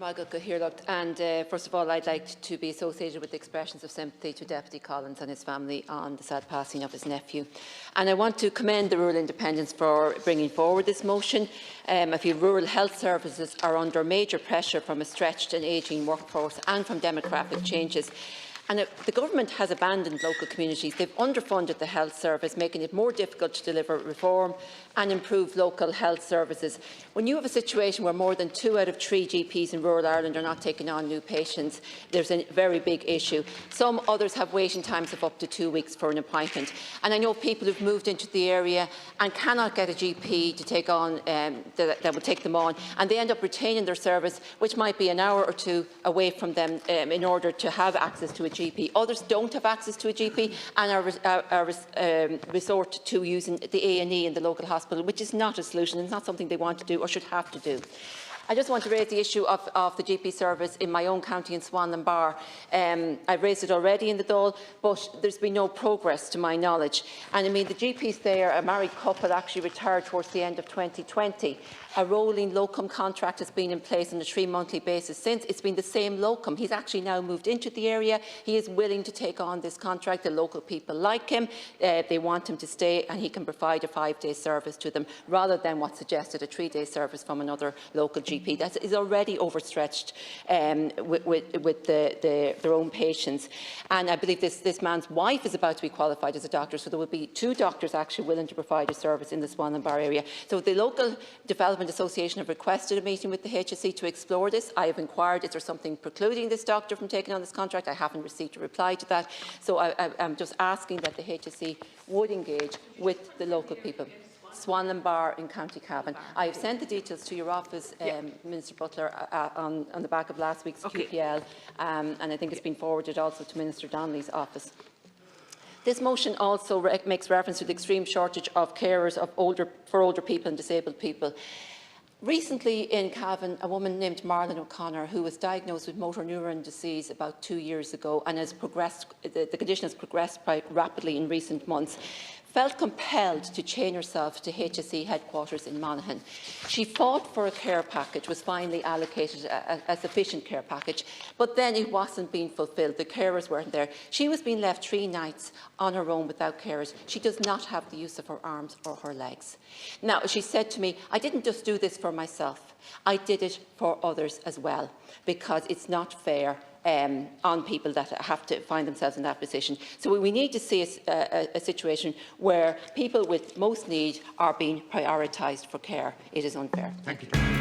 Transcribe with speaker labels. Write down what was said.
Speaker 1: And first of all, I'd like to be associated with the expressions of sympathy to Deputy Collins and his family on the sad passing of his nephew. And I want to commend the Rural Independents for bringing forward this motion. I feel rural health services are under major pressure from a stretched and ageing workforce and from demographic changes. And the government has abandoned local communities. They've underfunded the health service, making it more difficult to deliver reform and improve local health services. When you have a situation where more than 2 out of 3 GPs in rural Ireland are not taking on new patients, there's a very big issue. Some others have waiting times of up to 2 weeks for an appointment. And I know people who've moved into the area and cannot get a GP to take on that would take them on, and they end up retaining their service, which might be an hour or 2 away from them in order to have access to a GP. Others don't have access to a GP and resort to using the A&E in the local hospital, which is not a solution. It's not something they want to do or should have to do. I just want to raise the issue of the GP service in my own county in Swan and Bar. I've raised it already in the Dáil, but there's been no progress to my knowledge. And I mean, the GPs there, a married couple, actually retired towards the end of 2020. A rolling locum contract has been in place on a 3-monthly basis since. It's been the same locum. He's actually now moved into the area. He is willing to take on this contract. The local people like him. They want him to stay, and he can provide a 5-day service to them, rather than what's suggested, a 3-day service from another local GP. That is already overstretched with their own patients. And I believe this man's wife is about to be qualified as a doctor, so there will be 2 doctors actually willing to provide a service in the Swan and Bar area. So the local development Association have requested a meeting with the HSE to explore this. I have inquired, is there something precluding this doctor from taking on this contract? I haven't received a reply to that. So I'm just asking that the HSE would engage with the local people. Swan and Bar in County Cavan. I have sent the details to your office, Minister Butler, on the back of last week's QPL, and I think it's been forwarded also to Minister Donnelly's office. This motion also makes reference to the extreme shortage of carers for older people and disabled people. Recently in Cavan, a woman named Marlon O'Connor, who was diagnosed with motor neuron disease about 2 years ago and has progressed, the condition has progressed quite rapidly in recent months, felt compelled to chain herself to HSE headquarters in Monaghan. She fought for a care package, was finally allocated a sufficient care package, but then it wasn't being fulfilled. The carers weren't there. She was being left 3 nights on her own without carers. She does not have the use of her arms or her legs. Now, she said to me, I didn't just do this for myself. I did it for others as well, because it's not fair on people that have to find themselves in that position. So we need to see a situation where people with most need are being prioritised for care. It is unfair.
Speaker 2: Thank you.